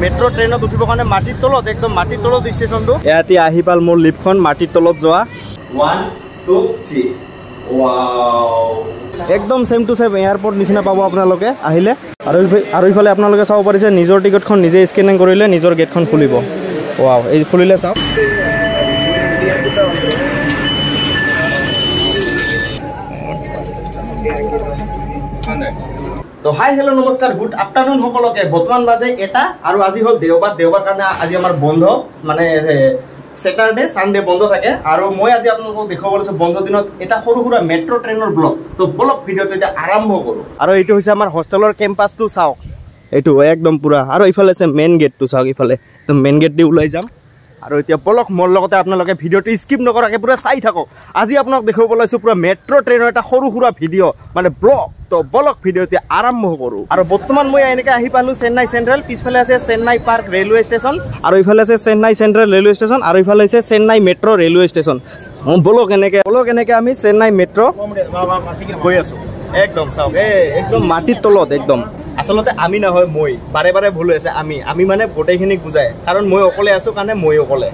metro' ট্ৰেইনত উঠিবৰ কাৰণে মাটিৰ তলত একদম মাটিৰ তলত ষ্টেচনটো ইয়াতে আহি পাল মোৰ লিফ্টখন মাটিৰ তলত যোৱা 1 2 3 ওয়াও একদম সেম টু সেম এয়াৰপোৰ্ট নিচিনা পাব আপোনালোকে আহিলে আৰু ইফালে আপোনালোকে চাব পাৰিছে নিজৰ টিকটখন নিজে স্ক্যানিং কৰিলে নিজৰ গেটখন খুলিব ওয়াও এই খুলিলে চাওক তো হাই হেল্ল' নমস্কাৰ গুড আফটাৰনুন সকলোকে বৰ্তমান বাজে এটা আৰু আজি হ'ল দেওবাৰ কাৰণে আজি আমাৰ বন্ধ মানে Saturday Sunday বন্ধ থাকে আৰু মই আজি আপোনালোকক দেখাব লৈছো বন্ধ দিনত এটা সৰু সৰু মেট্ৰো ট্ৰেইনৰ ব্লগ তো ব্লগ ভিডিওটো এটা আৰম্ভ কৰো আৰু এইটো হৈছে আমাৰ হোষ্টেলৰ কেম্পাসটো চাওক এইটো একদম পুৰা আৰু ইফালে আছে মেইন গেটটো চাওক ইফালে তো মেইন গেট দি ওলাই যাম আৰু এতিয়া ব্লগ মোৰ লগতে আপোনালোকে ভিডিওটো স্কিপ নকৰাকে পুৰা চাই থাকক আজি আপোনাক দেখাব লৈছো পুৰা মেট্ৰো ট্ৰেইনৰ এটা সৰু সৰু ভিডিও মানে ব্লগ তো ব্লগ ভিডিওটো আৰম্ভ কৰো আৰু বৰ্তমান মই এনেকৈ আহি পালো চেন্নাই সেন্ট্ৰেল পিছফালে আছে চেন্নাই পাৰ্ক ৰেলৱে ষ্টেচন আৰু ইফালে আছে চেন্নাই সেন্ট্ৰেল ৰেলৱে ষ্টেচন আৰু ইফালে আছে Chennai metro railway station blog এনেকৈ আমি চেন্নাই মেট্ৰো গৈ আছো একদম চাওক একদম মাটিৰ তলত একদম আসলতে আমি নহয় মই বাৰে বাৰে ভুল হৈছে আমি মানে গোটেইখিনিক বুজায় কাৰণ মই অকলে আছো কাৰণে মই অকলে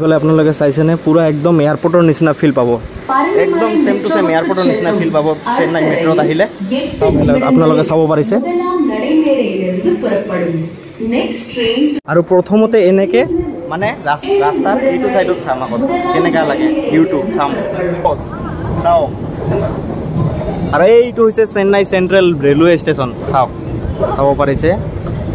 বলে আপোনালোকে চাইছেনে পুৰা একদম এয়াৰপোৰ্টৰ নিচিনা ফিল পাব একদম সেম টু সেম এয়াৰপোৰ্টৰ নিচিনা ফিল পাব চেন্নাই মেট্ৰত আহিলে আপোনালোকে চাব পাৰিছে আৰু প্ৰথমতে এনেকৈ মানে ৰাস্তাৰ এইটো চাইডত চাম আগত কেনেকুৱা লাগে ভিউটো চাম চাওক আৰু এইটো হৈছে চেন্নাই সেন্ট্ৰেল ৰেলৱে ষ্টেচন চাওক চাব পাৰিছে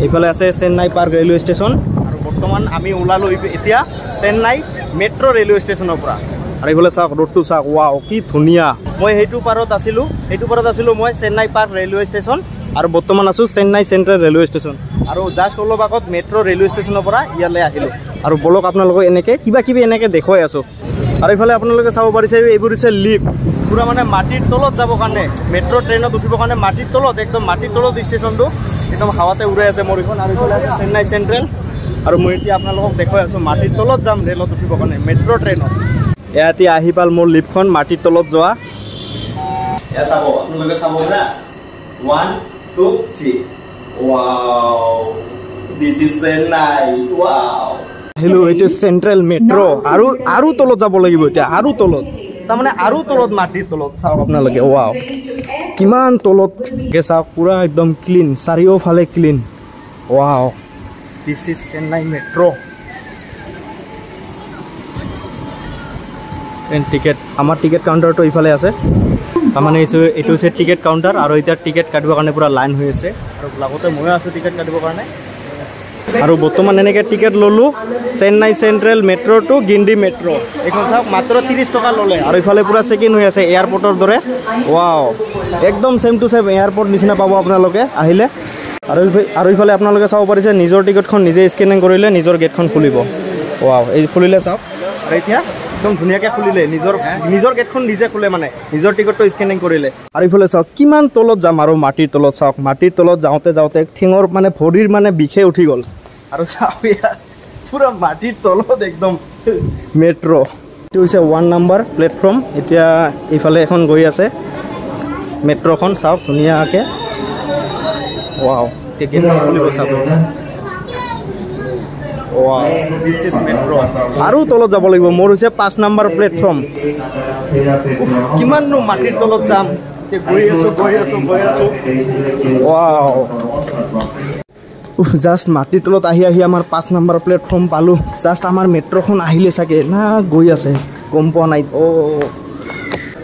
এইফালে আছে চেন্নাই পাৰ্ক ৰেলৱে ষ্টেচন আৰু বৰ্তমান আমি ওলালো এতিয়া চেন্নাই মেট্ৰো ৰেলৱে ষ্টেচনৰ পৰা আৰু এইফালে চাওক ৰোডটো চাওক ৱাও কি ধুনীয়া মই সেইটো পাৰত আছিলোঁ মই চেন্নাই পাৰ্ক ৰেলৱে ষ্টেচন আৰু বৰ্তমান আছোঁ চেন্নাই চেন্ট্ৰেল ৰেলৱে ষ্টেচন আৰু জাষ্ট অলপ আগত মেট্ৰো ৰেলৱে ষ্টেচনৰ পৰা ইয়ালৈ আহিলোঁ আৰু বলক আপোনালোকক এনেকৈ কিবা এনেকৈ দেখুৱাই আছোঁ আৰু এইফালে আপোনালোকে চাব পাৰিছে এইবোৰ হৈছে লিফ্ট পুৰা মানে মাটিৰ তলত যাবৰ কাৰণে মেট্ৰো ট্ৰেইনত উঠিবৰ কাৰণে মাটিৰ তলত একদম মাটিৰ তলত ষ্টেচনটো একদম হাৱাতে উৰাই আছে মোৰ এইখন আৰু এইফালে আছে চেন্নাই চেন্ট্ৰেল আৰু মই এতিয়া আপোনালোকক দেখুৱাই আছোঁ মাটিৰ তলত যাম ৰেলত উঠিবৰ কাৰণে মেট্ৰো ট্ৰেইনত ইয়াতে আহি পাল মোৰ লিফ্টখন মাটিৰ তলত যোৱা এয়া চাব আপোনালোকে চাব না 1 2 3 wow this is Chennai wow hello' এইটো চেন্ট্ৰেল মেট্ৰো আৰু তলত যাব লাগিব এতিয়া আৰু তলত তাৰমানে আৰু তলত মাটিৰ তলত চাওক আপোনালোকে ৱাও কিমান তলত চাওক পুৰা একদম ক্লিন চাৰিওফালে clean wow this is Chennai metro ticket আমাৰ টিকেট কাউণ্টাৰটো ইফালে আছে তাৰমানে এইটো হৈছে টিকেট কাউণ্টাৰ আৰু এতিয়া টিকেট কাটিবৰ কাৰণে পুৰা লাইন হৈ আছে আৰু লগতে ময়ো আছোঁ টিকেট কাটিবৰ কাৰণে আৰু বৰ্তমান এনেকৈ টিকেট ল'লোঁ Chennai central metro to Guindy metro এইখন চাওক মাত্ৰ 30 টকা ল'লে আৰু ইফালে পুৰা চেকিং হৈ আছে এয়াৰপৰ্টৰ দৰে ৱাও একদম চেম টু চেম এয়াৰপৰ্ট নিচিনা পাব আপোনালোকে আহিলে আৰু ইফালে আপোনালোকে চাব পাৰিছে নিজৰ টিকটখন নিজে স্কেনিং কৰিলে নিজৰ গেটখন খুলিব ৱাও এই খুলিলে চাওক আৰু এতিয়া একদম ধুনীয়াকৈ খুলিলে নিজৰ গেটখন নিজে খোলে মানে নিজৰ টিকটটো স্কেনিং কৰিলে আৰু ইফালে চাওক কিমান তলত যাম আৰু মাটিৰ তলত চাওক মাটিৰ তলত যাওঁতে ঠেঙৰ মানে ভৰিৰ মানে বিষে উঠি গ'ল আৰু চাওক ইয়াত পুৰা মাটিৰ তলত একদম মেট্ৰো এইটো হৈছে 1 নম্বৰ প্লেটফৰ্ম এতিয়া এইফালে এখন গৈ আছে মেট্ৰোখন চাওক ধুনীয়াকৈ ৱাও গেটখন খুলিব চাওক ৱাও দিছ ইজ মেট্ৰো আৰু তলত যাব লাগিব মোৰ হৈছে 5 নম্বৰ প্লেটফৰ্ম কিমাননো মাটিৰ তলত যাম গৈ আছোঁ ৱাও জাষ্ট মাটিৰ তলত আহি আমাৰ 5 নম্বৰ প্লেটফৰ্ম পালোঁ জাষ্ট আমাৰ মেট্ৰোখন আহিলে চাগে না গৈ আছে গম পোৱা নাই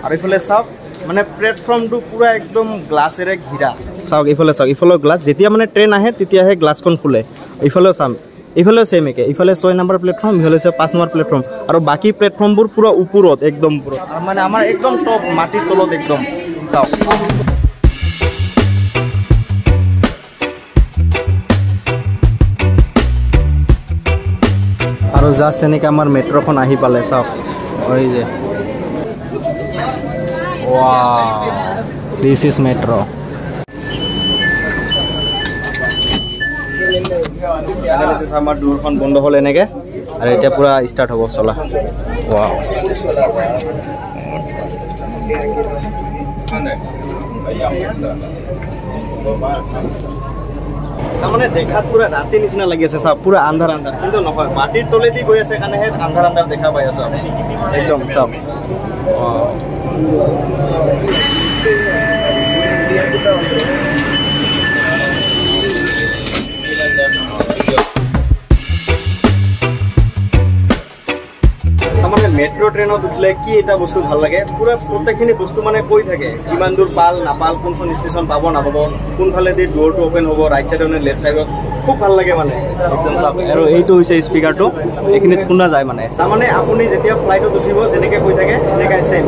আৰু এইফালে চাওক মানে প্লেটফৰ্মটো পুৰা একদম গ্লাছেৰে ঘিৰা চাওক এইফালে চাওক ইফালৰ গ্লাছ যেতিয়া মানে ট্ৰেইন আহে তেতিয়াহে গ্লাছখন খোলে এইফালেও চাম এইফালে সেম একে ইফালে 6 নম্বৰ প্লেটফৰ্ম ইফালে 5 নম্বৰ প্লেটফৰ্ম আৰু বাকী প্লেটফৰ্মবোৰ পুৰা ওপৰত একদম ওপৰত মানে আমাৰ একদম টপ মাটিৰ তলত একদম চাওক আৰু জাষ্ট এনেকৈ আমাৰ মেট্ৰোখন আহি পালে চাওক হৈ যে ৱাও দিছ ইজ মেট্ৰো আমাৰ দূৰখন বন্ধ হ'ল এনেকৈ আৰু এতিয়া পুৰা ষ্টাৰ্ট হ'ব চলা ৱাও তাৰমানে দেখাত পুৰা ৰাতি নিচিনা লাগি আছে চাওক পুৰা আন্ধাৰ আন্ধাৰ কিন্তু নহয় মাটিৰ তলেদি গৈ আছে কাৰণেহে আন্ধাৰ আন্ধাৰ দেখা পাই আছো একদম চাওক তাৰমানে মেট্ৰ' ট্ৰেইনত উঠিলে কি এটা বস্তু ভাল লাগে পুৰা প্ৰত্যেকখিনি বস্তু মানে কৈ থাকে কিমান দূৰ পাল নাপাল কোনখন ষ্টেচন পাব নাপাব কোনফালেদি ডোৰটো অ'পেন হ'ব ৰাইট চাইডত নে লেফ্ট চাইডত খুব ভাল লাগে মানে একদম চাওক আৰু এইটো হৈছে স্পীকাৰটো এইখিনিত শুনা যায় মানে তাৰমানে আপুনি যেতিয়া ফ্লাইটত উঠিব যেনেকৈ কৈ থাকে তেনেকৈ চেম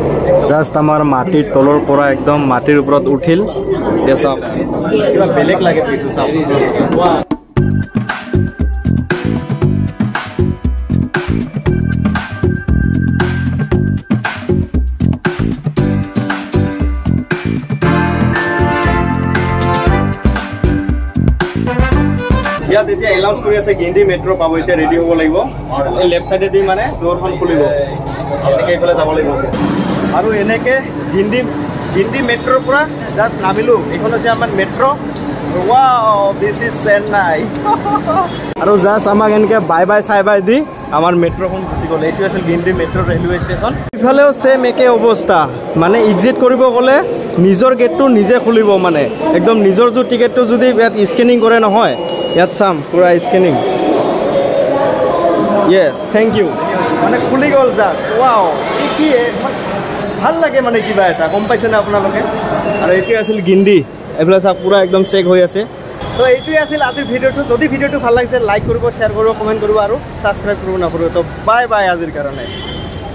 জাষ্ট আমাৰ মাটিৰ তলৰ পৰা একদম মাটিৰ ওপৰত উঠিল এতিয়া চাওক কিবা বেলেগ লাগে এইটো চাওক ইয়াত এতিয়া এলাউন্স কৰি আছে গিণ্ডি মেট্ৰ' পাব এতিয়া ৰেডি হ'ব লাগিব এই লেফ্ট চাইডেদি মানে ডোৰখন খুলিব এনেকৈ এইফালে যাব লাগিব আৰু এনেকৈ গিণ্ডি মেট্ৰ'ৰ পৰা জাষ্ট নামিলোঁ এইখন হৈছে আমাৰ metro' wow this is Chennai আৰু জাষ্ট আমাক এনেকৈ বাই বাই চাই বাই দি আমাৰ মেট্ৰ'খন গুচি গ'ল এইটো আছিল গিণ্ডি মেট্ৰ' ৰেলৱে ষ্টেচন ইফালেও ছেম একে অৱস্থা মানে এক্সিট কৰিব গ'লে নিজৰ গেটটো নিজে খুলিব মানে একদম নিজৰ যোৰ টিকেটটো যদি ইয়াত স্কেনিং কৰে নহয় ইয়াত চাম পুৰা স্কেনিং য়েছ থেংক ইউ মানে খুলি গ'ল জাষ্ট ৱাও কি ভাল লাগে মানে কিবা এটা গম পাইছেনে আপোনালোকে আৰু এইটোৱে আছিল গিণ্ডি এইফালে চাওক পুৰা একদম চেক হৈ আছে তো এইটোৱে আছিল আজিৰ ভিডিঅ'টো যদি ভিডিঅ'টো ভাল লাগিছে লাইক কৰিব শ্বেয়াৰ কৰিব কমেণ্ট কৰিব আৰু ছাবস্ক্ৰাইব কৰিব নাপাহৰিব তো বাই বাই আজিৰ কাৰণে